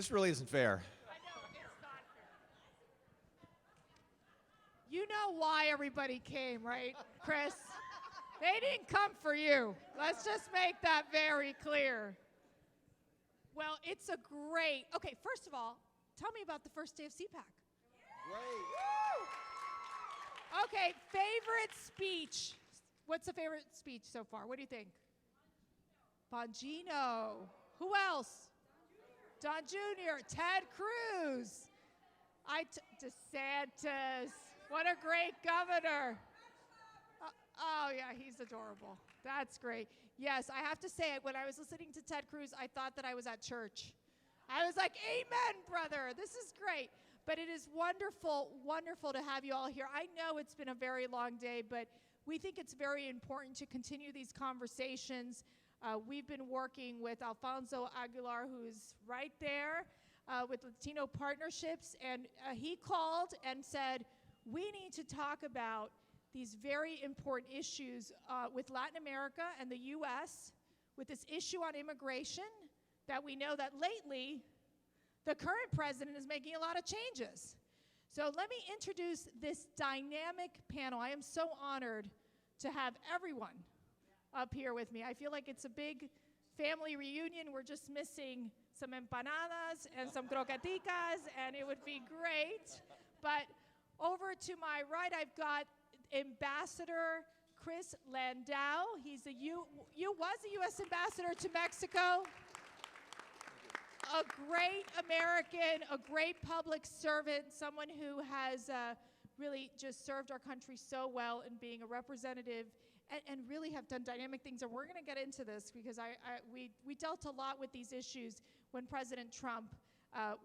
This really isn't fair. I know, it's not fair. You know why everybody came, right, Chris? They didn't come for you. Let's just make that very clear. Well, it's a great, okay, first of all, tell me about the first day of CPAC. Great. Okay, favorite speech. What's the favorite speech so far? What do you think? Bongino. Who else? Don Jr., Ted Cruz. DeSantis. What a great governor. Oh, yeah, he's adorable. That's great. Yes, I have to say, when I was listening to Ted Cruz, I thought that I was at church. I was like, amen, brother. This is great. But it is wonderful, wonderful to have you all here. I know it's been a very long day, but we think it's very important to continue these conversations. We've been working with Alfonso Aguilar, who's right there, with Latino Partnerships, and he called and said, we need to talk about these very important issues with Latin America and the U.S., with this issue on immigration, that we know that lately the current president is making a lot of changes. So let me introduce this dynamic panel. I am so honored to have everyone up here with me. I feel like it's a big family reunion. We're just missing some empanadas and some croqueticas, and it would be great. But over to my right, I've got Ambassador Chris Landau. He's was a U.S. ambassador to Mexico. A great American, a great public servant, someone who has really just served our country so well in being a representative and really have done dynamic things. And we're going to get into this because we dealt a lot with these issues when President Trump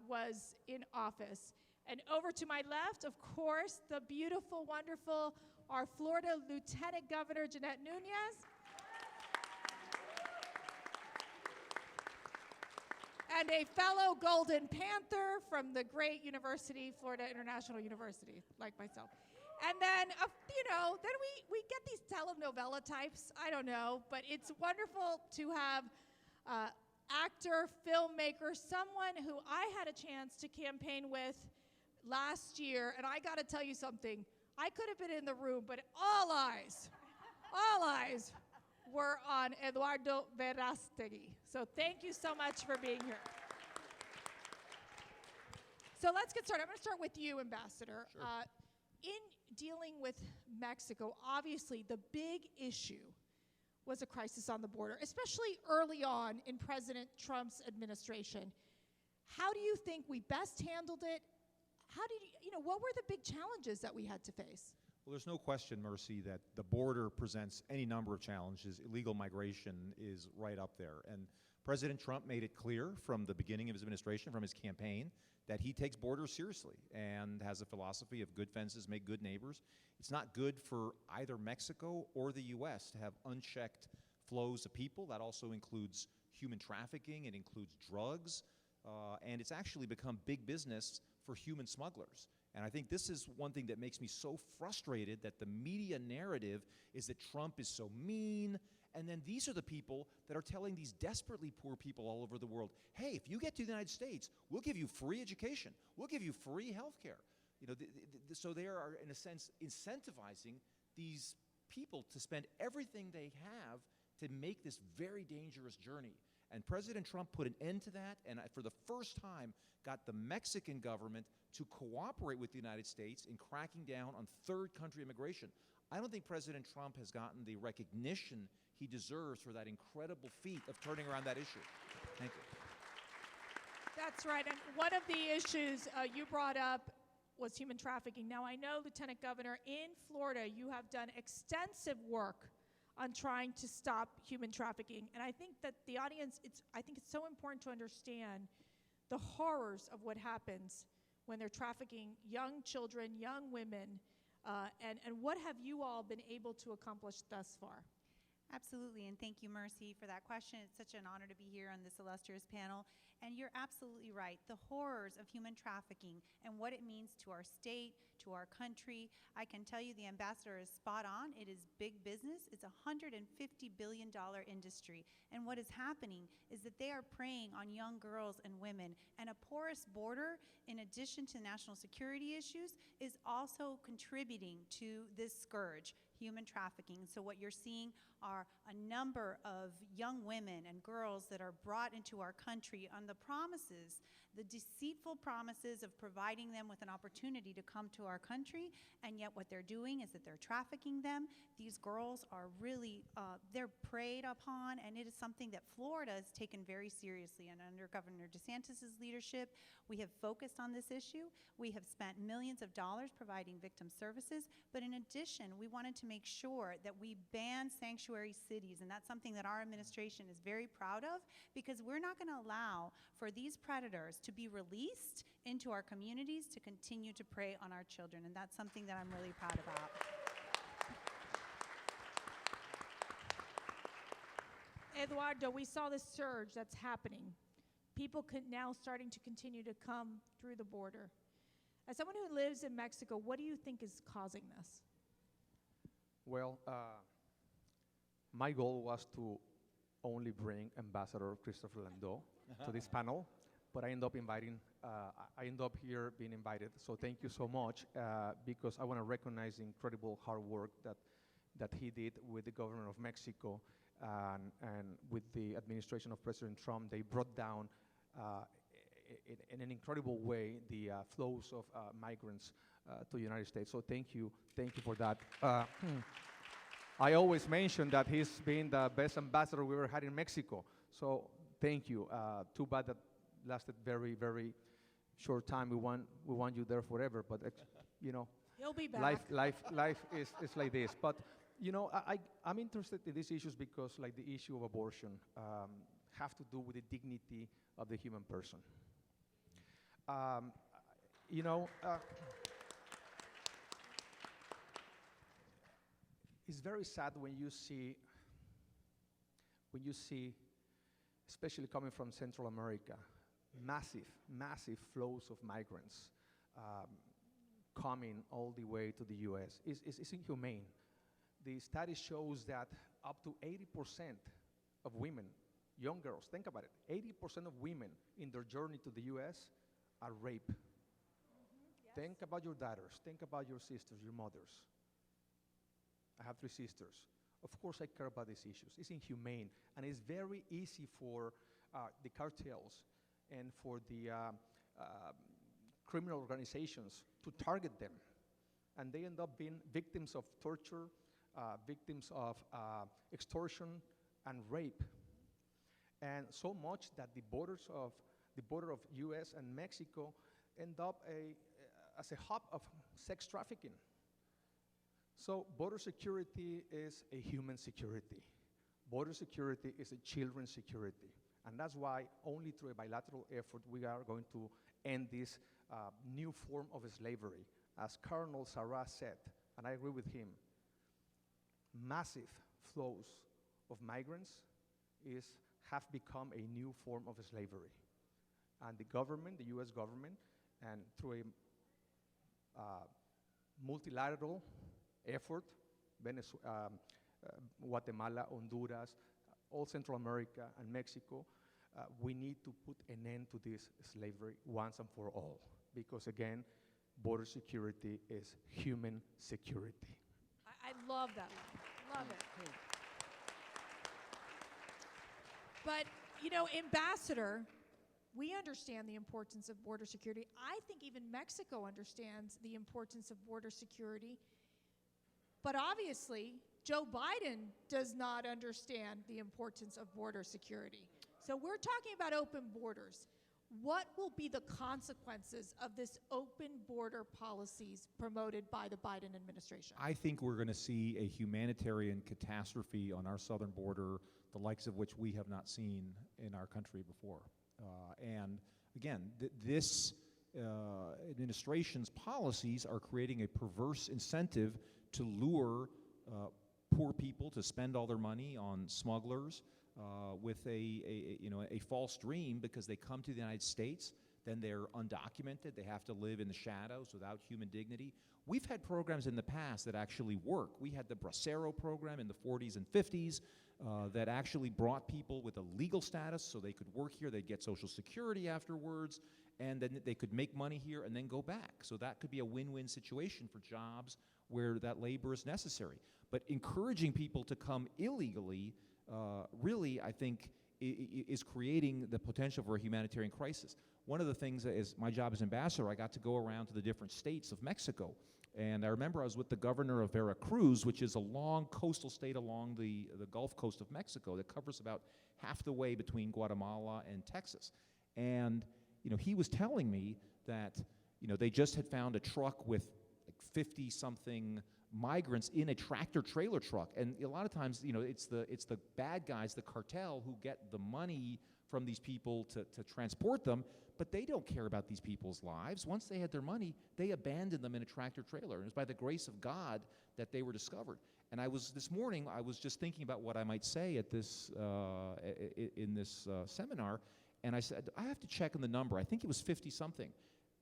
was in office. And over to my left, of course, the beautiful, wonderful, our Florida Lieutenant Governor, Jeanette Nuñes. And a fellow Golden Panther from the great university, Florida International University, like myself. And then, then we get these telenovela types. I don't know, but it's wonderful to have actor, filmmaker, someone who I had a chance to campaign with last year. And I got to tell you something. I could have been in the room, but all eyes were on Eduardo Verastegui. So thank you so much for being here. So let's get started. I'm going to start with you, Ambassador. Sure. In dealing with Mexico, obviously the big issue was a crisis on the border, especially early on in President Trump's administration. How do you think we best handled it? What were the big challenges that we had to face? Well, there's no question, Mercy, that the border presents any number of challenges. Illegal migration is right up there. And President Trump made it clear from the beginning of his administration, from his campaign, that he takes borders seriously and has a philosophy of good fences make good neighbors. It's not good for either Mexico or the U.S. to have unchecked flows of people. That also includes human trafficking. It includes drugs. And it's actually become big business for human smugglers. And I think this is one thing that makes me so frustrated, that the media narrative is that Trump is so mean, and then these are the people that are telling these desperately poor people all over the world, hey, if you get to the United States, we'll give you free education, we'll give you free health care. So they are, in a sense, incentivizing these people to spend everything they have to make this very dangerous journey. And President Trump put an end to that, and for the first time got the Mexican government to cooperate with the United States in cracking down on third country immigration. I don't think President Trump has gotten the recognition he deserves for that incredible feat of turning around that issue. Thank you. That's right. And one of the issues you brought up was human trafficking. Now, I know, Lieutenant Governor, in Florida, you have done extensive work on trying to stop human trafficking. And I think that the audience, I think it's so important to understand the horrors of what happens when they're trafficking young children, young women, and what have you all been able to accomplish thus far? Absolutely, and thank you, Mercy, for that question. It's such an honor to be here on this illustrious panel. And you're absolutely right. The horrors of human trafficking and what it means to our state, to our country. I can tell you the ambassador is spot on. It is big business. It's a $150 billion industry. And what is happening is that they are preying on young girls and women. And a porous border, in addition to national security issues, is also contributing to this scourge, human trafficking. So what you're seeing are a number of young women and girls that are brought into our country on the promises, the deceitful promises of providing them with an opportunity to come to our country, and yet what they're doing is that they're trafficking them. These girls are really, they're preyed upon, and it is something that Florida has taken very seriously. And under Governor DeSantis' leadership, we have focused on this issue. We have spent millions of dollars providing victim services, but in addition, we wanted to make sure that we ban sanctuary cities, and that's something that our administration is very proud of, because we're not going to allow for these predators to be released into our communities to continue to prey on our children, and that's something that I'm really proud about. Eduardo, we saw this surge that's happening. People now starting to continue to come through the border. As someone who lives in Mexico, what do you think is causing this? Well, my goal was to only bring Ambassador Christopher Landau to this panel, but I end up here being invited. So thank you so much, because I want to recognize the incredible hard work that he did with the government of Mexico and with the administration of President Trump. They brought down in an incredible way the flows of migrants to the United States. So thank you for that. I always mention that he's been the best ambassador we ever had in Mexico. So thank you. Too bad that lasted very, very short time. We want you there forever, but you know, He'll be back. life is like this. But you know, I'm interested in these issues because, like, the issue of abortion have to do with the dignity of the human person. You know, it's very sad when you see, especially coming from Central America, massive flows of migrants coming all the way to the U.S. It's inhumane. The study shows that up to 80% of women, young girls, think about it, 80% of women in their journey to the U.S. are raped. Yes. Think about your daughters, think about your sisters, your mothers. I have 3 sisters. Of course I care about these issues. It's inhumane, and it's very easy for the cartels and for the criminal organizations to target them. And they end up being victims of torture, victims of extortion and rape. And so much that the border of U.S. and Mexico end up as a hub of sex trafficking. So border security is a human security. Border security is a children's security. And that's why only through a bilateral effort we are going to end this new form of slavery. As Colonel Sarah said, and I agree with him, massive flows of migrants have become a new form of slavery. And the government, the U.S. government, and through a multilateral effort, Guatemala, Honduras, all Central America and Mexico, we need to put an end to this slavery once and for all. Because again, border security is human security. I love that line. Love it. But, you know, Ambassador, we understand the importance of border security. I think even Mexico understands the importance of border security. But obviously, Joe Biden does not understand the importance of border security. So we're talking about open borders. What will be the consequences of this open border policies promoted by the Biden administration? I think we're going to see a humanitarian catastrophe on our southern border, the likes of which we have not seen in our country before. And again, this administration's policies are creating a perverse incentive to lure poor people to spend all their money on smugglers with a false dream, because they come to the United States, then they're undocumented, they have to live in the shadows without human dignity. We've had programs in the past that actually work. We had the Bracero program in the 40s and 50s that actually brought people with a legal status so they could work here, they'd get Social Security afterwards, and then they could make money here and then go back. So that could be a win-win situation for jobs where that labor is necessary. But encouraging people to come illegally really, I think, is creating the potential for a humanitarian crisis. One of the things that is my job as ambassador, I got to go around to the different states of Mexico. And I remember I was with the governor of Veracruz, which is a long coastal state along the Gulf Coast of Mexico that covers about half the way between Guatemala and Texas. And he was telling me that they just had found a truck with like 50-something migrants in a tractor-trailer truck. And a lot of times, it's the bad guys, the cartel, who get the money from these people to transport them, but they don't care about these people's lives. Once they had their money, they abandoned them in a tractor-trailer. And it was by the grace of God that they were discovered. And this morning, I was just thinking about what I might say at this in this seminar, and I said, I have to check on the number. I think it was 50-something.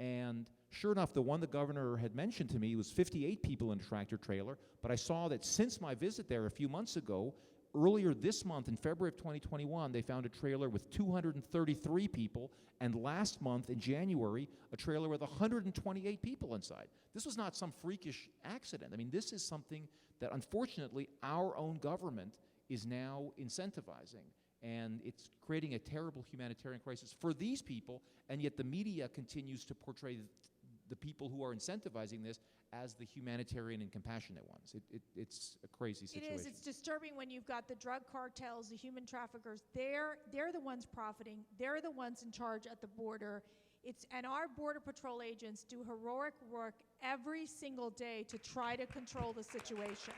And sure enough, the one the governor had mentioned to me was 58 people in a tractor-trailer, but I saw that since my visit there a few months ago, earlier this month, in February of 2021, they found a trailer with 233 people, and last month, in January, a trailer with 128 people inside. This was not some freakish accident. I mean, this is something that, unfortunately, our own government is now incentivizing, and it's creating a terrible humanitarian crisis for these people, and yet the media continues to portray the people who are incentivizing this as the humanitarian and compassionate ones. It's a crazy situation. It is. It's disturbing when you've got the drug cartels, the human traffickers. They're the ones profiting. They're the ones in charge at the border. And our Border Patrol agents do heroic work every single day to try to control the situation.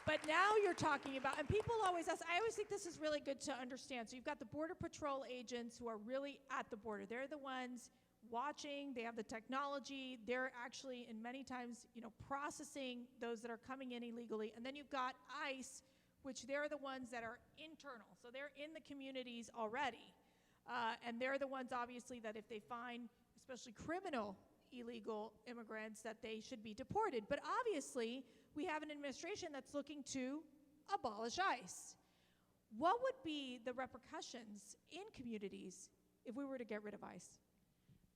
But now you're talking about, and people always ask, I always think this is really good to understand. So you've got the Border Patrol agents who are really at the border. They're the ones watching, they have the technology, they're actually, in many times, processing those that are coming in illegally. And then you've got ICE, which they're the ones that are internal. So they're in the communities already. And they're the ones, obviously, that if they find, especially criminal illegal immigrants, that they should be deported. But obviously, we have an administration that's looking to abolish ICE. What would be the repercussions in communities if we were to get rid of ICE?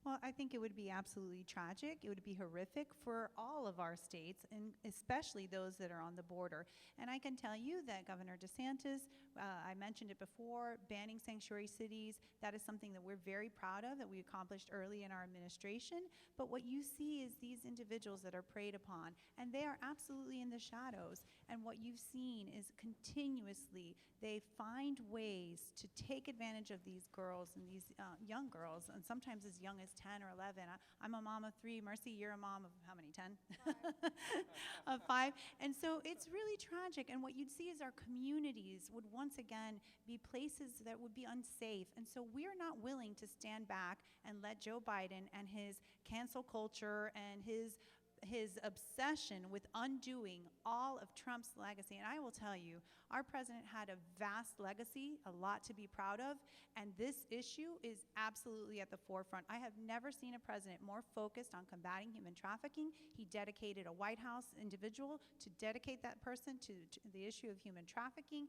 Well, I think it would be absolutely tragic. It would be horrific for all of our states, and especially those that are on the border. And I can tell you that Governor DeSantis, I mentioned it before, banning sanctuary cities, that is something that we're very proud of, that we accomplished early in our administration. But what you see is these individuals that are preyed upon, and they are absolutely in the shadows. And what you've seen is continuously they find ways to take advantage of these girls and these young girls, and sometimes as young as 10 or 11. I'm a mom of 3. Mercy, you're a mom of how many, 10? 5. Of 5. And so it's really tragic. And what you'd see is our communities would once again be places that would be unsafe. And so we're not willing to stand back and let Joe Biden and his cancel culture and his obsession with undoing all of Trump's legacy. And I will tell you, our president had a vast legacy, a lot to be proud of, and this issue is absolutely at the forefront. I have never seen a president more focused on combating human trafficking. He dedicated a White House individual to dedicate that person to the issue of human trafficking.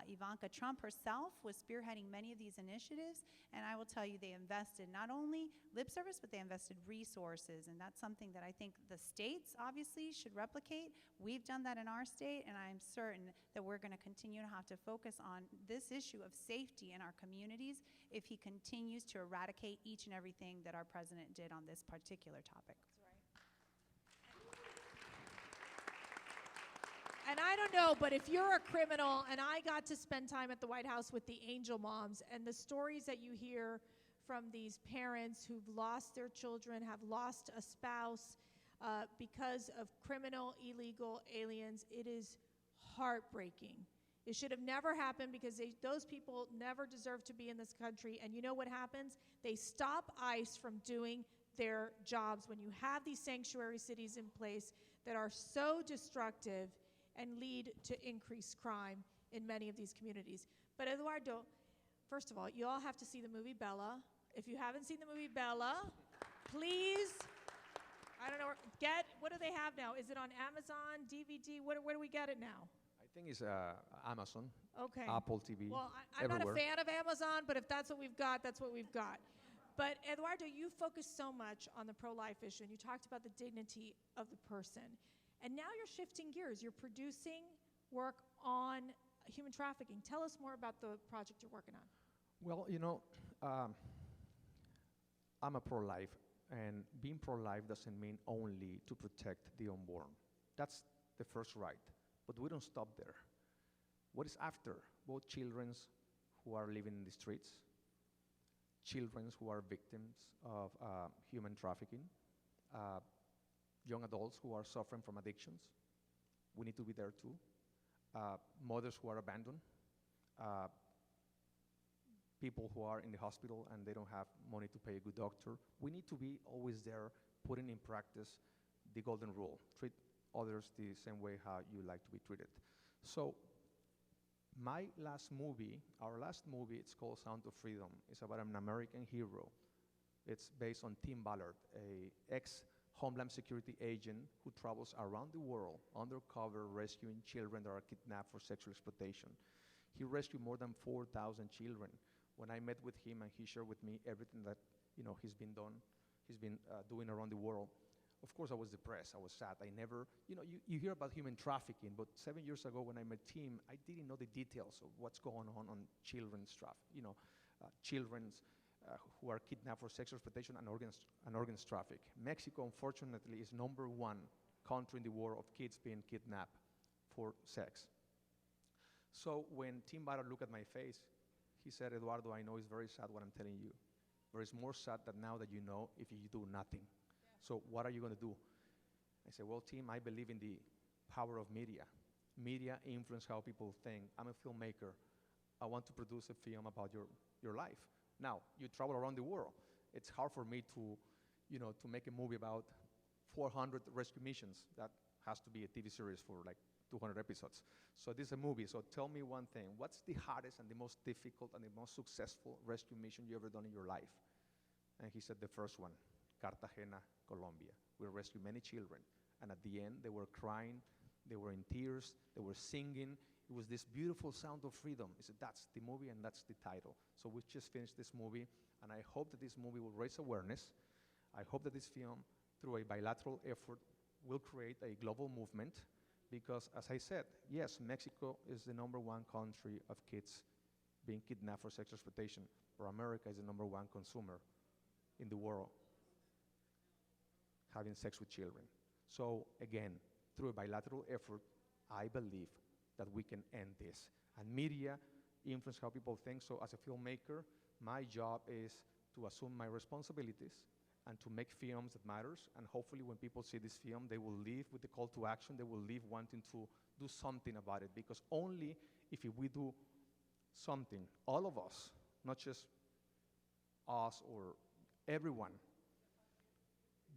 Ivanka Trump herself was spearheading many of these initiatives, and I will tell you, they invested not only lip service, but they invested resources, and that's something that I think the states obviously should replicate. We've done that in our state, and I'm certain that we're going to continue to have to focus on this issue of safety in our communities if he continues to eradicate each and everything that our president did on this particular topic. And I don't know, but if you're a criminal, and I got to spend time at the White House with the angel moms, and the stories that you hear from these parents who've lost their children, have lost a spouse because of criminal, illegal aliens, it is heartbreaking. It should have never happened because those people never deserve to be in this country. And you know what happens? They stop ICE from doing their jobs. When you have these sanctuary cities in place that are so destructive, and lead to increased crime in many of these communities. But Eduardo, first of all, you all have to see the movie Bella. If you haven't seen the movie Bella, please, I don't know, what do they have now? Is it on Amazon, DVD? Where do we get it now? I think it's Amazon, Okay. Apple TV, Well, I'm not a everywhere. fan of Amazon, but if that's what we've got, that's what we've got. But Eduardo, you focus so much on the pro-life issue, and you talked about the dignity of the person. And now you're shifting gears. You're producing work on human trafficking. Tell us more about the project you're working on. Well, I'm a pro-life, and being pro-life doesn't mean only to protect the unborn. That's the first right, but we don't stop there. What is after? Both children who are living in the streets, children who are victims of human trafficking, young adults who are suffering from addictions. We need to be there too. Mothers who are abandoned, people who are in the hospital and they don't have money to pay a good doctor. We need to be always there, putting in practice the golden rule. Treat others the same way how you like to be treated. So our last movie, it's called Sound of Freedom. It's about an American hero. It's based on Tim Ballard, a ex-Homeland Security agent who travels around the world undercover rescuing children that are kidnapped for sexual exploitation. He rescued more than 4,000 children. When I met with him and he shared with me everything that he's been doing around the world, of course I was depressed, I was sad. I never, you hear about human trafficking, but 7 years ago when I met Tim, I didn't know the details of what's going on children's trafficking, children's who are kidnapped for sexual exploitation and organs traffic. Mexico, unfortunately, is #1 country in the world of kids being kidnapped for sex. So when Tim Ballard looked at my face, he said, Eduardo, I know it's very sad what I'm telling you, but it's more sad that now that you know if you do nothing. Yeah. So what are you going to do? I said, well, Tim, I believe in the power of media. Media influence how people think. I'm a filmmaker. I want to produce a film about your life. Now, you travel around the world. It's hard for me to make a movie about 400 rescue missions. That has to be a TV series for like 200 episodes. So this is a movie. So tell me one thing. What's the hardest and the most difficult and the most successful rescue mission you ever done in your life? And he said the first one, Cartagena, Colombia. We rescued many children. And at the end, they were crying. They were in tears. They were singing. It was this beautiful sound of freedom. He said, that's the movie and that's the title. So we just finished this movie. And I hope that this movie will raise awareness. I hope that this film, through a bilateral effort, will create a global movement. Because, as I said, yes, Mexico is the #1 country of kids being kidnapped for sexual exploitation, but America is the #1 consumer in the world having sex with children. So, again, through a bilateral effort, I believe that we can end this. And media influence how people think. So, as a filmmaker, my job is to assume my responsibilities and to make films that matters, and hopefully when people see this film, they will leave with the call to action, they will leave wanting to do something about it, because only if we do something, all of us, not just us or everyone,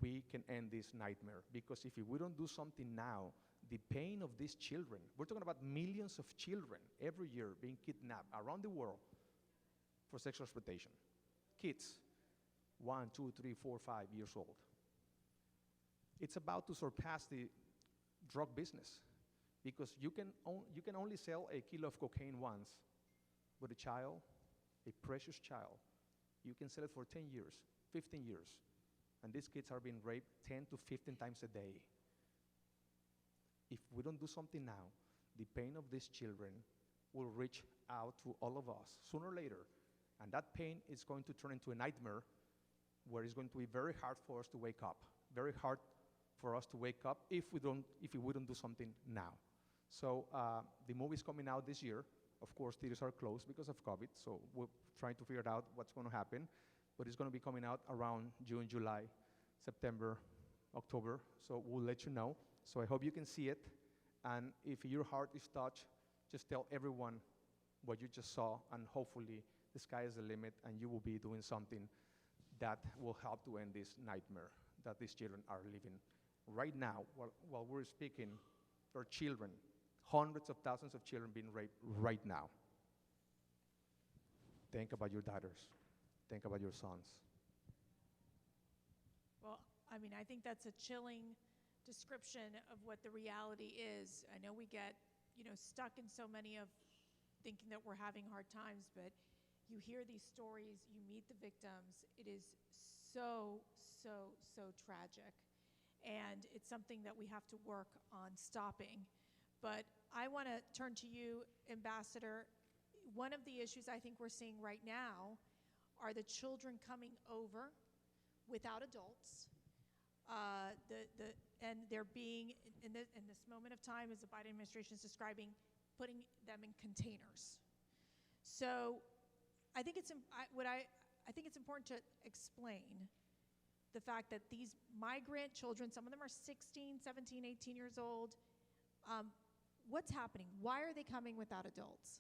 we can end this nightmare. Because if we don't do something now, the pain of these children, we're talking about millions of children every year being kidnapped around the world for sexual exploitation. Kids, 1, 2, 3, 4, 5 years old. It's about to surpass the drug business, because you can only sell a kilo of cocaine once, but a child, a precious child, you can sell it for 10 years, 15 years, and these kids are being raped 10 to 15 times a day. If we don't do something now, the pain of these children will reach out to all of us sooner or later, and that pain is going to turn into a nightmare where it's going to be very hard for us to wake up, very hard for us to wake up if we don't do something now. So the movie's coming out this year. Of course, theaters are closed because of COVID, so we're trying to figure out what's going to happen. But it's going to be coming out around June, July, September, October, so we'll let you know. So I hope you can see it, and if your heart is touched, just tell everyone what you just saw, and hopefully the sky is the limit, and you will be doing something that will help to end this nightmare that these children are living. Right now, while we're speaking, there are children Hundreds of thousands of children being raped right now. Think about your daughters. Think about your sons. Well, I mean, I think that's a chilling description of what the reality is. I know we get, stuck in so many of thinking that we're having hard times, but you hear these stories, you meet the victims. It is so, so, so tragic. And it's something that we have to work on stopping. But I want to turn to you, Ambassador. One of the issues I think we're seeing right now are the children coming over without adults. And they're being, in this moment of time, as the Biden administration is describing, putting them in containers. So I think it's important to explain the fact that these migrant children, some of them are 16, 17, 18 years old. What's happening? Why are they coming without adults?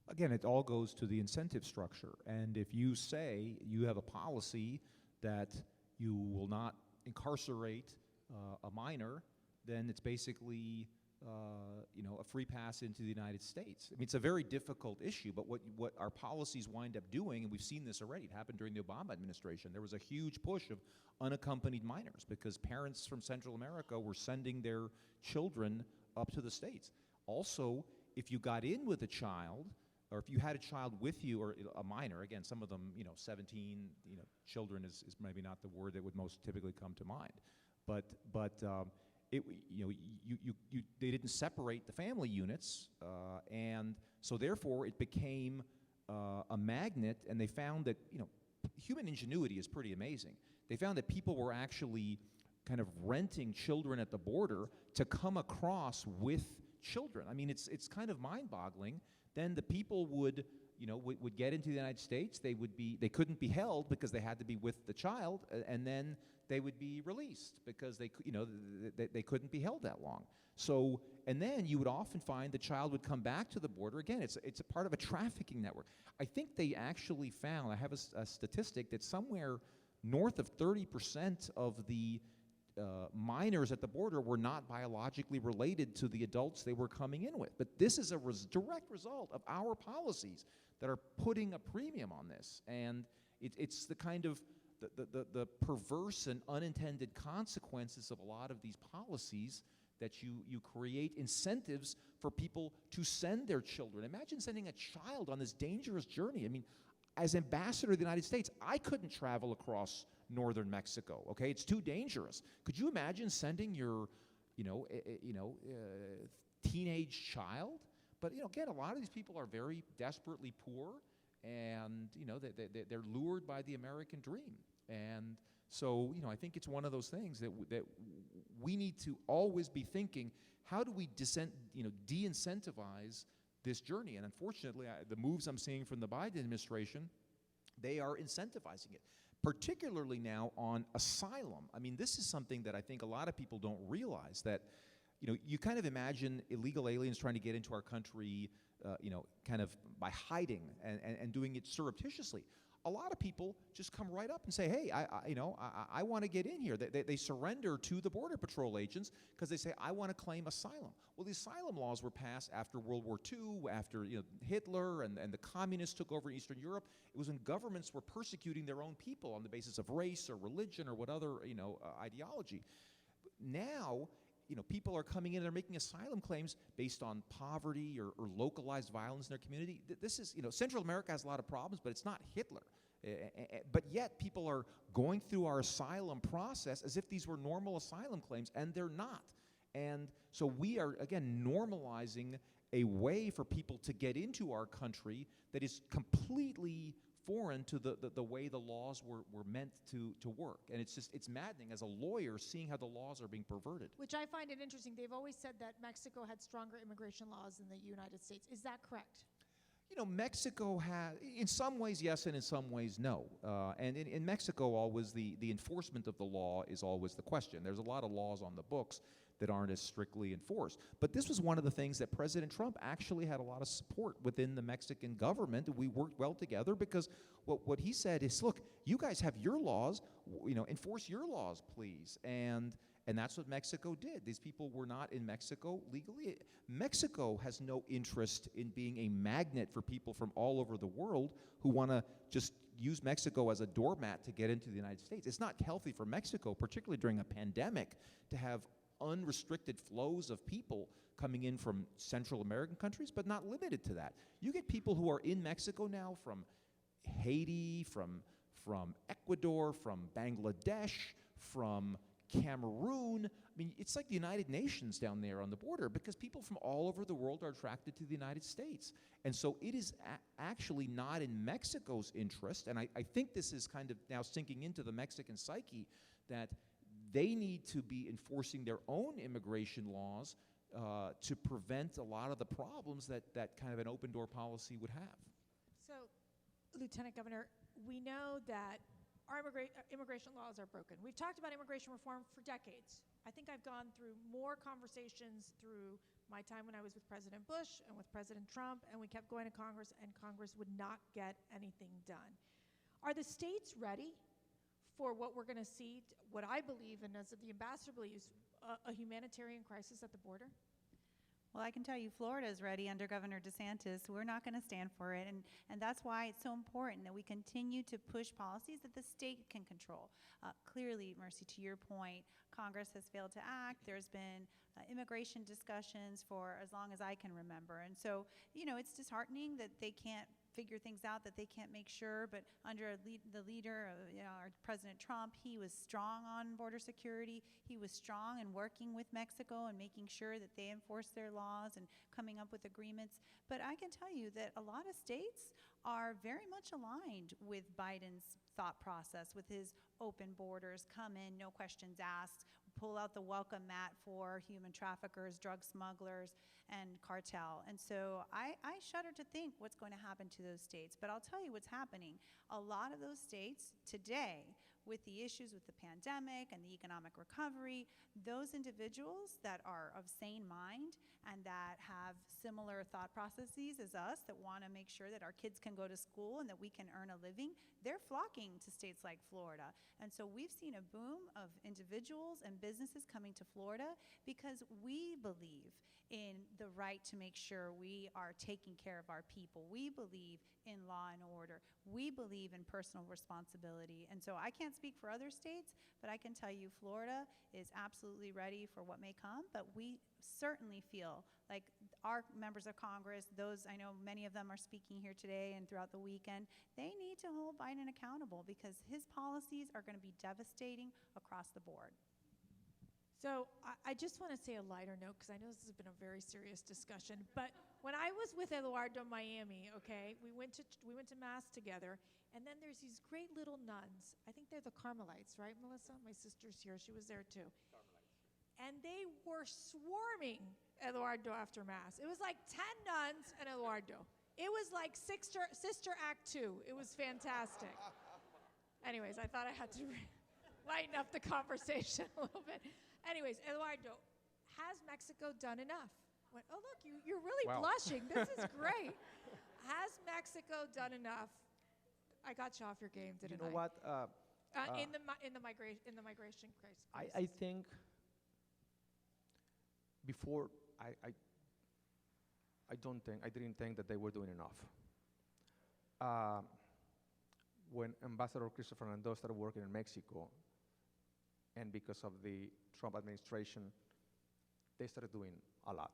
Again, it all goes to the incentive structure. And if you say you have a policy that you will not incarcerate a minor, then it's basically a free pass into the United States. I mean, it's a very difficult issue, but what our policies wind up doing, and we've seen this already, it happened during the Obama administration, there was a huge push of unaccompanied minors because parents from Central America were sending their children up to the States. Also, if you got in with a child, or if you had a child with you, or a minor, again, some of them, 17, children is maybe not the word that would most typically come to mind, but they didn't separate the family units, and so therefore it became a magnet, and they found that, human ingenuity is pretty amazing. They found that people were actually kind of renting children at the border to come across with children. I mean, it's kind of mind-boggling. Then the people would get into the United States. They couldn't be held because they had to be with the child, and then they would be released because they couldn't be held that long. So, and then you would often find the child would come back to the border. Again, it's a part of a trafficking network. I think they actually found, I have a statistic that somewhere north of 30% of the minors at the border were not biologically related to the adults they were coming in with. But this is a direct result of our policies that are putting a premium on this. And it's the kind of the perverse and unintended consequences of a lot of these policies that you create incentives for people to send their children. Imagine sending a child on this dangerous journey. I mean, as ambassador of the United States, I couldn't travel across northern Mexico, okay? It's too dangerous. Could you imagine sending your, teenage child? But, again, a lot of these people are very desperately poor, and, they're lured by the American dream. And so, I think it's one of those things that we need to always be thinking, how do we de-incentivize this journey? And unfortunately, the moves I'm seeing from the Biden administration, they are incentivizing it, particularly now on asylum. I mean, this is something that I think a lot of people don't realize, that, you kind of imagine illegal aliens trying to get into our country, kind of by hiding and doing it surreptitiously. A lot of people just come right up and say, hey, I want to get in here. They surrender to the Border Patrol agents because they say, I want to claim asylum. Well, the asylum laws were passed after World War II, after Hitler and the communists took over in Eastern Europe. It was when governments were persecuting their own people on the basis of race or religion or what other ideology. Now, people are coming in and they're making asylum claims based on poverty or localized violence in their community. This is, Central America has a lot of problems, but it's not Hitler. But yet people are going through our asylum process as if these were normal asylum claims, and they're not. And so we are, again, normalizing a way for people to get into our country that is completely foreign to the way the laws were meant to work. And it's maddening as a lawyer seeing how the laws are being perverted. Which I find it interesting. They've always said that Mexico had stronger immigration laws than the United States. Is that correct? Mexico has, in some ways, yes, and in some ways, no. And in Mexico, always the enforcement of the law is always the question. There's a lot of laws on the books that aren't as strictly enforced. But this was one of the things that President Trump actually had a lot of support within the Mexican government. We worked well together because what he said is, look, you guys have your laws, enforce your laws, please. And And that's what Mexico did. These people were not in Mexico legally. Mexico has no interest in being a magnet for people from all over the world who want to just use Mexico as a doormat to get into the United States. It's not healthy for Mexico, particularly during a pandemic, to have unrestricted flows of people coming in from Central American countries, but not limited to that. You get people who are in Mexico now from Haiti, from Ecuador, from Bangladesh, from Cameroon. I mean, it's like the United Nations down there on the border, because people from all over the world are attracted to the United States. And so it is actually not in Mexico's interest, and I think this is kind of now sinking into the Mexican psyche, that they need to be enforcing their own immigration laws to prevent a lot of the problems that kind of an open door policy would have. So, Lieutenant Governor, we know that our immigration laws are broken. We've talked about immigration reform for decades. I think I've gone through more conversations through my time when I was with President Bush and with President Trump, and we kept going to Congress, and Congress would not get anything done. Are the states ready for what we're going to see, what I believe, and as the ambassador believes, a humanitarian crisis at the border? Well, I can tell you Florida is ready under Governor DeSantis. We're not going to stand for it, and that's why it's so important that we continue to push policies that the state can control. Clearly, Mercy, to your point, Congress has failed to act. There's been immigration discussions for as long as I can remember, and so, it's disheartening that they can't figure things out, that they can't make sure, but under the leader, our President Trump, he was strong on border security. He was strong in working with Mexico and making sure that they enforce their laws and coming up with agreements. But I can tell you that a lot of states are very much aligned with Biden's thought process, with his open borders, come in, no questions asked, pull out the welcome mat for human traffickers, drug smugglers, and cartel. And so I shudder to think what's going to happen to those states. But I'll tell you what's happening. A lot of those states today, with the issues with the pandemic and the economic recovery, those individuals that are of sane mind and that have similar thought processes as us, that want to make sure that our kids can go to school and that we can earn a living, they're flocking to states like Florida. And so we've seen a boom of individuals and businesses coming to Florida because we believe in the right to make sure we are taking care of our people. We believe in law and order. We believe in personal responsibility. And so I can't speak for other states, but I can tell you Florida is absolutely ready for what may come, but we certainly feel like our members of Congress, those, I know many of them are speaking here today and throughout the weekend, they need to hold Biden accountable because his policies are going to be devastating across the board. So I just want to say a lighter note, because I know this has been a very serious discussion. But when I was with Eduardo in Miami, okay, we went to Mass together, and then there's these great little nuns. I think they're the Carmelites, right, Melissa? My sister's here; she was there too. And they were swarming Eduardo after Mass. It was like 10 nuns and Eduardo. It was like Sister Act 2. It was fantastic. Anyways, I thought I had to lighten up the conversation a little bit. Anyways, Eduardo, has Mexico done enough? Oh, look, you're really blushing. This is great. Has Mexico done enough? I got you off your game, didn't I? You know what? In the migration crisis. I think before I didn't think that they were doing enough. When Ambassador Christopher Landau started working in Mexico, and because of the Trump administration, they started doing a lot.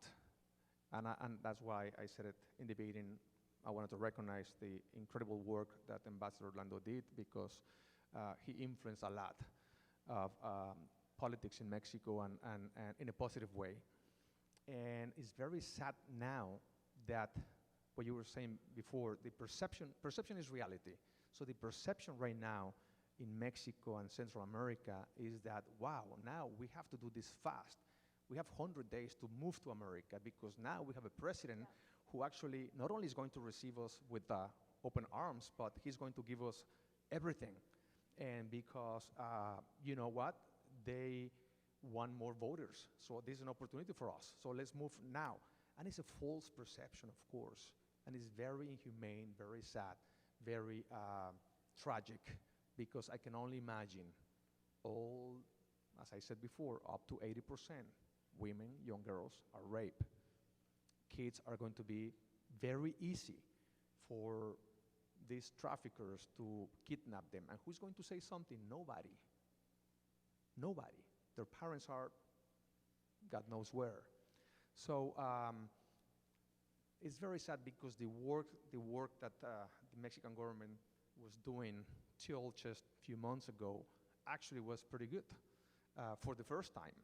And that's why I said it in the beginning, I wanted to recognize the incredible work that Ambassador Landau did, because he influenced a lot of politics in Mexico and in a positive way. And it's very sad now that what you were saying before, the perception is reality. So the perception right now in Mexico and Central America is that, wow, now we have to do this fast. We have 100 days to move to America, because now we have a president who actually not only is going to receive us with open arms, but he's going to give us everything. And because, you know what, they want more voters. So this is an opportunity for us. So let's move now. And it's a false perception, of course. And it's very inhumane, very sad, very tragic, because I can only imagine all as I said before, up to 80% women, young girls, are raped. Kids are going to be very easy for these traffickers to kidnap them. And who's going to say something? Nobody. Nobody. Their parents are God knows where. So it's very sad because the work that the Mexican government was doing till just a few months ago actually was pretty good for the first time,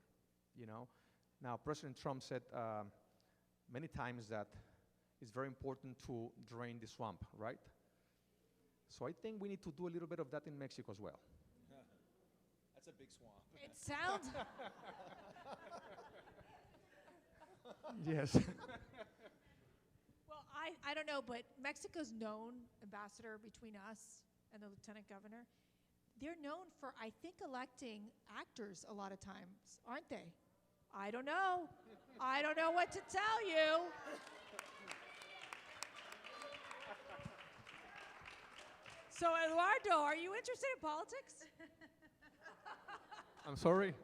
you know. Now, President Trump said many times that it's very important to drain the swamp, right? So I think we need to do a little bit of that in Mexico as well. That's a big swamp. It sounds. Yes. Well, I don't know, but Mexico's known, Ambassador, between us and the Lieutenant Governor, they're known for, I think, electing actors a lot of times, aren't they? I don't know. I don't know what to tell you. So, Eduardo, are you interested in politics? I'm sorry.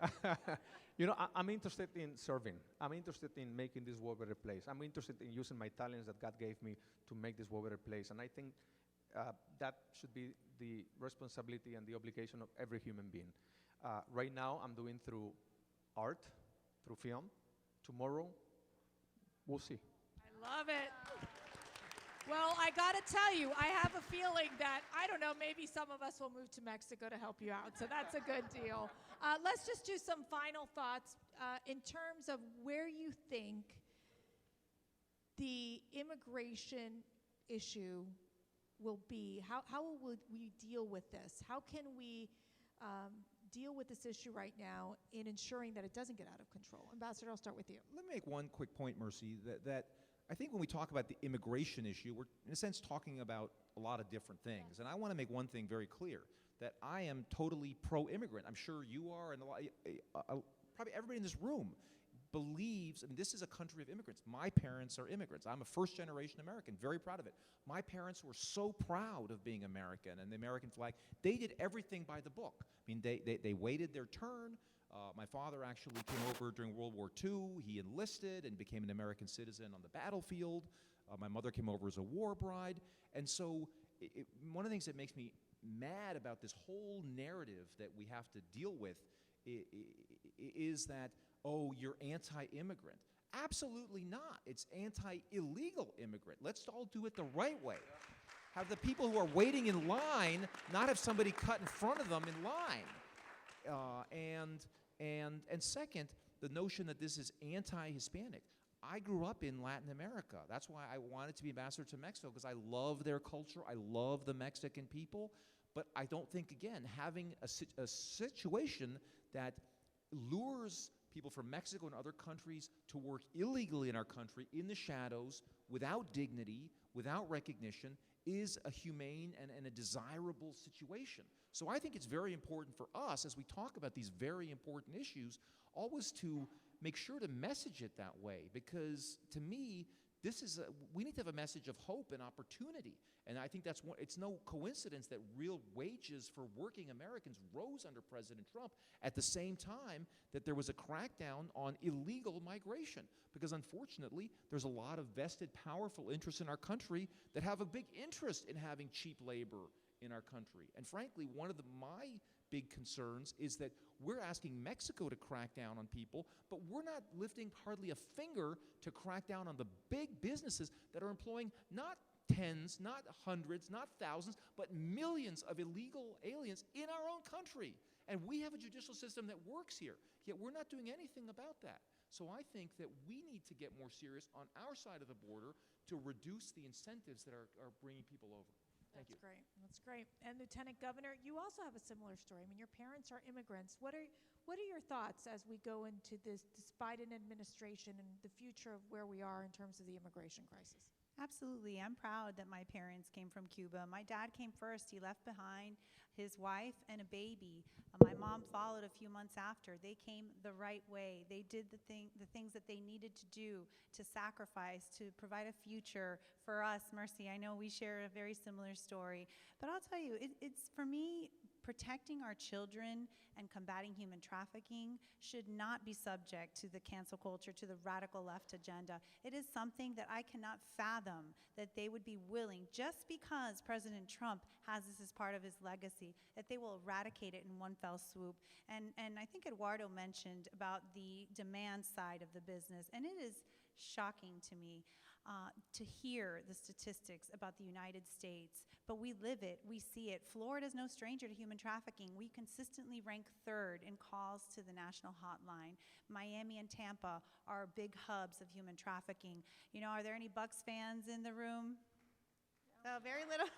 You know, I'm interested in serving. I'm interested in making this world a better place. I'm interested in using my talents that God gave me to make this world a better place. And I think that should be the responsibility and the obligation of every human being. Right now, I'm doing through art, through film. Tomorrow, we'll see. I love it. Well, I got to tell you, I have a feeling that, I don't know, maybe some of us will move to Mexico to help you out. So that's a good deal. Let's just do some final thoughts in terms of where you think the immigration issue will be. How will we deal with this? How can we deal with this issue right now in ensuring that it doesn't get out of control? Ambassador, I'll start with you. Let me make one quick point, Mercy, that I think when we talk about the immigration issue, we're in a sense talking about a lot of different things. And I want to make one thing very clear, that I am totally pro-immigrant. I'm sure you are, and probably everybody in this room believes, and this is a country of immigrants. My parents are immigrants. I'm a first-generation American, very proud of it. My parents were so proud of being American and the American flag. They did everything by the book. I mean, they waited their turn. My father actually came over during World War II. He enlisted and became an American citizen on the battlefield. My mother came over as a war bride. And so one of the things that makes me mad about this whole narrative that we have to deal with is that, oh, you're anti-immigrant. Absolutely not. It's anti-illegal immigrant. Let's all do it the right way. Have the people who are waiting in line not have somebody cut in front of them in line. And second, the notion that this is anti-Hispanic. I grew up in Latin America. That's why I wanted to be ambassador to Mexico, because I love their culture. I love the Mexican people. But I don't think, again, having a situation that lures people from Mexico and other countries to work illegally in our country, in the shadows, without dignity, without recognition, is a humane and a desirable situation. So I think it's very important for us, as we talk about these very important issues, always to make sure to message it that way, because to me, we need to have a message of hope and opportunity. And I think it's no coincidence that real wages for working Americans rose under President Trump at the same time that there was a crackdown on illegal migration. Because unfortunately, there's a lot of vested, powerful interests in our country that have a big interest in having cheap labor in our country. And frankly, one of my big concerns is that we're asking Mexico to crack down on people, but we're not lifting hardly a finger to crack down on the big businesses that are employing not tens, not hundreds, not thousands, but millions of illegal aliens in our own country. And we have a judicial system that works here, yet we're not doing anything about that. So I think that we need to get more serious on our side of the border to reduce the incentives that are bringing people over. Thank you. That's great. That's great. And Lieutenant Governor, you also have a similar story. I mean, your parents are immigrants. What are your thoughts as we go into this Biden administration and the future of where we are in terms of the immigration crisis? Absolutely. I'm proud that my parents came from Cuba. My dad came first. He left behind his wife and a baby. My mom followed a few months after. They came the right way. They did the things that they needed to do, to sacrifice, to provide a future for us. Mercy, I know we share a very similar story. But I'll tell you, it's for me, protecting our children and combating human trafficking should not be subject to the cancel culture, to the radical left agenda. It is something that I cannot fathom that they would be willing, just because President Trump has this as part of his legacy, that they will eradicate it in one fell swoop. And I think Eduardo mentioned about the demand side of the business, and it is shocking to me to hear the statistics about the United States, but we live it, we see it. Florida is no stranger to human trafficking. We consistently rank third in calls to the national hotline. Miami and Tampa are big hubs of human trafficking. You know, are there any Bucks fans in the room? Oh, very little.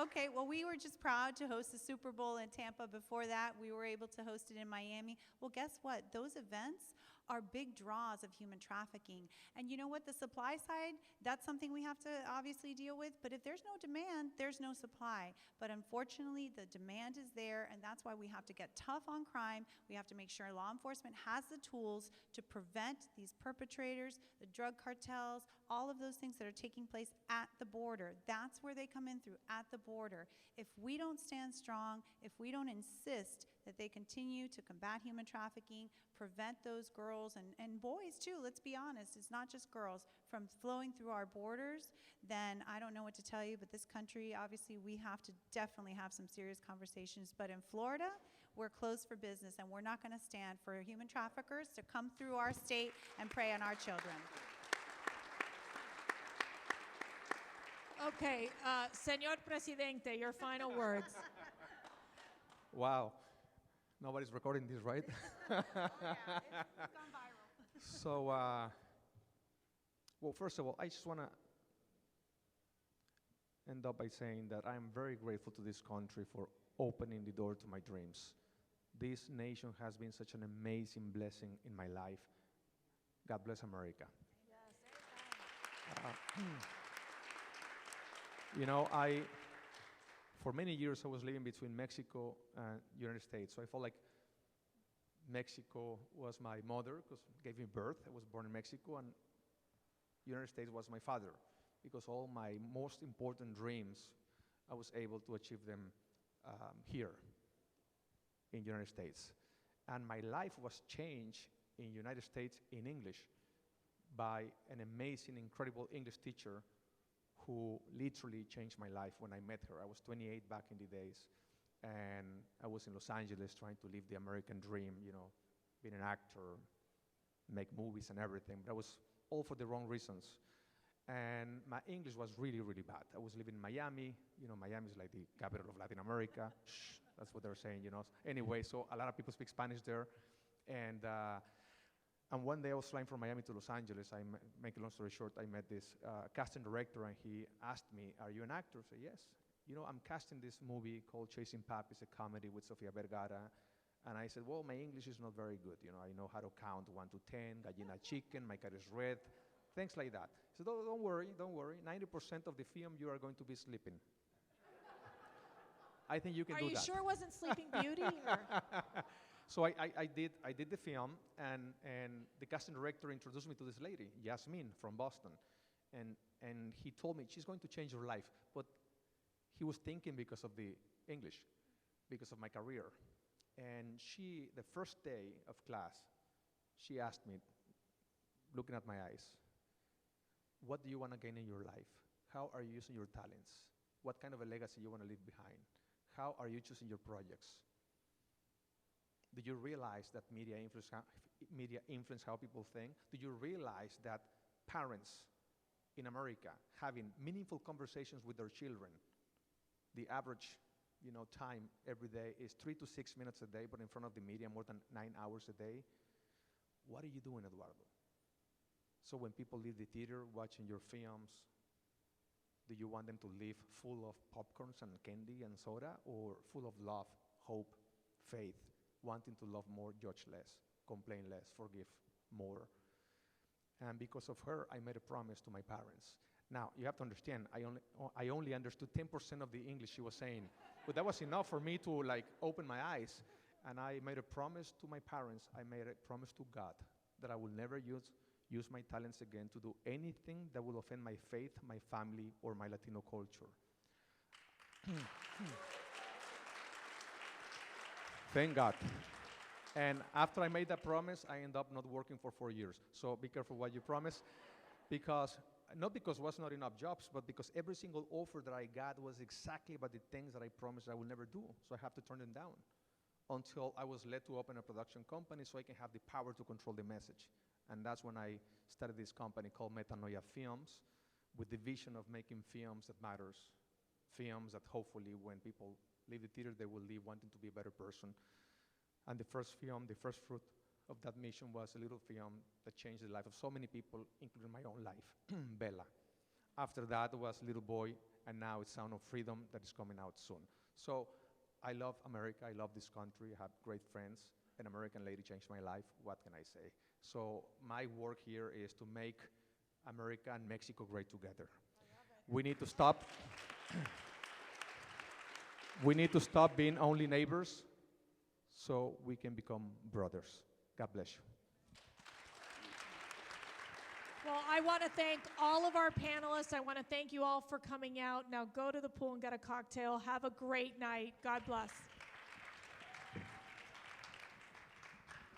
Okay, well, we were just proud to host the Super Bowl in Tampa. Before that, we were able to host it in Miami. Well, guess what? Those events are big draws of human trafficking. And you know what? The supply side, that's something we have to obviously deal with. But if there's no demand, there's no supply. But unfortunately, the demand is there, and that's why we have to get tough on crime. We have to make sure law enforcement has the tools to prevent these perpetrators, the drug cartels, all of those things that are taking place at the border. That's where they come in through, at the border. If we don't stand strong, if we don't insist that they continue to combat human trafficking, prevent those girls and boys too, let's be honest, it's not just girls, from flowing through our borders, then I don't know what to tell you, but this country, obviously, we have to definitely have some serious conversations. But in Florida, we're closed for business, and we're not going to stand for human traffickers to come through our state and prey on our children. Okay, Señor Presidente, your final words. Wow. Nobody's recording this, right? Oh, yeah, it's gone viral. So, well, first of all, I just want to end up by saying that I'm very grateful to this country for opening the door to my dreams. This nation has been such an amazing blessing in my life. God bless America. Yes, You know, for many years I was living between Mexico and United States, so I felt like Mexico was my mother because it gave me birth. I was born in Mexico, and United States was my father because all my most important dreams, I was able to achieve them here in United States. And my life was changed in United States in English by an amazing, incredible English teacher who literally changed my life when I met her. I was 28 back in the days, and I was in Los Angeles trying to live the American dream, you know, being an actor, make movies and everything, but I was all for the wrong reasons. And my English was really, really bad. I was living in Miami. You know, Miami is like the capital of Latin America. Shh, that's what they're saying, you know. Anyway, so a lot of people speak Spanish there. And one day I was flying from Miami to Los Angeles. Make a long story short, I met this casting director, and he asked me, "Are you an actor?" I said, "Yes." You know, I'm casting this movie called Chasing Pap. It's a comedy with Sofia Vergara. And I said, well, my English is not very good. You know, I know how to count 1 to 10, gallina chicken, my cat is red, things like that. He said, oh, don't worry. 90% of the film you are going to be sleeping. I think you can do that. Are you sure it wasn't Sleeping Beauty? Or? So I did the film, and the casting director introduced me to this lady, Yasmin from Boston, and he told me she's going to change your life. But he was thinking because of the English, because of my career. And the first day of class, she asked me, looking at my eyes, what do you want to gain in your life? How are you using your talents? What kind of a legacy you want to leave behind? How are you choosing your projects? Do you realize that media influence how people think? Do you realize that parents in America having meaningful conversations with their children, the average time every day is 3 to 6 minutes a day, but in front of the media more than 9 hours a day? What are you doing, Eduardo? So when people leave the theater watching your films, do you want them to leave full of popcorns and candy and soda, or full of love, hope, faith, wanting to love more, judge less, complain less, forgive more? And because of her, I made a promise to my parents. Now, you have to understand, I only understood 10% of the English she was saying, but that was enough for me to open my eyes. And I made a promise to my parents, I made a promise to God that I will never use my talents again to do anything that will offend my faith, my family, or my Latino culture. Thank God. And after I made that promise, I ended up not working for 4 years. So be careful what you promise, because not because was not enough jobs, but because every single offer that I got was exactly about the things that I promised I would never do. So I have to turn them down until I was led to open a production company so I can have the power to control the message. And that's when I started this company called Metanoia Films, with the vision of making films that matters, films that hopefully when people leave the theater, they will leave wanting to be a better person. And the first film, the first fruit of that mission was a little film that changed the life of so many people, including my own life, Bella. After that was Little Boy, and now it's Sound of Freedom that is coming out soon. So I love America, I love this country, I have great friends. An American lady changed my life, what can I say? So my work here is to make America and Mexico great together. We need to stop. We need to stop being only neighbors so we can become brothers. God bless you. Well, I want to thank all of our panelists. I want to thank you all for coming out. Now go to the pool and get a cocktail. Have a great night. God bless.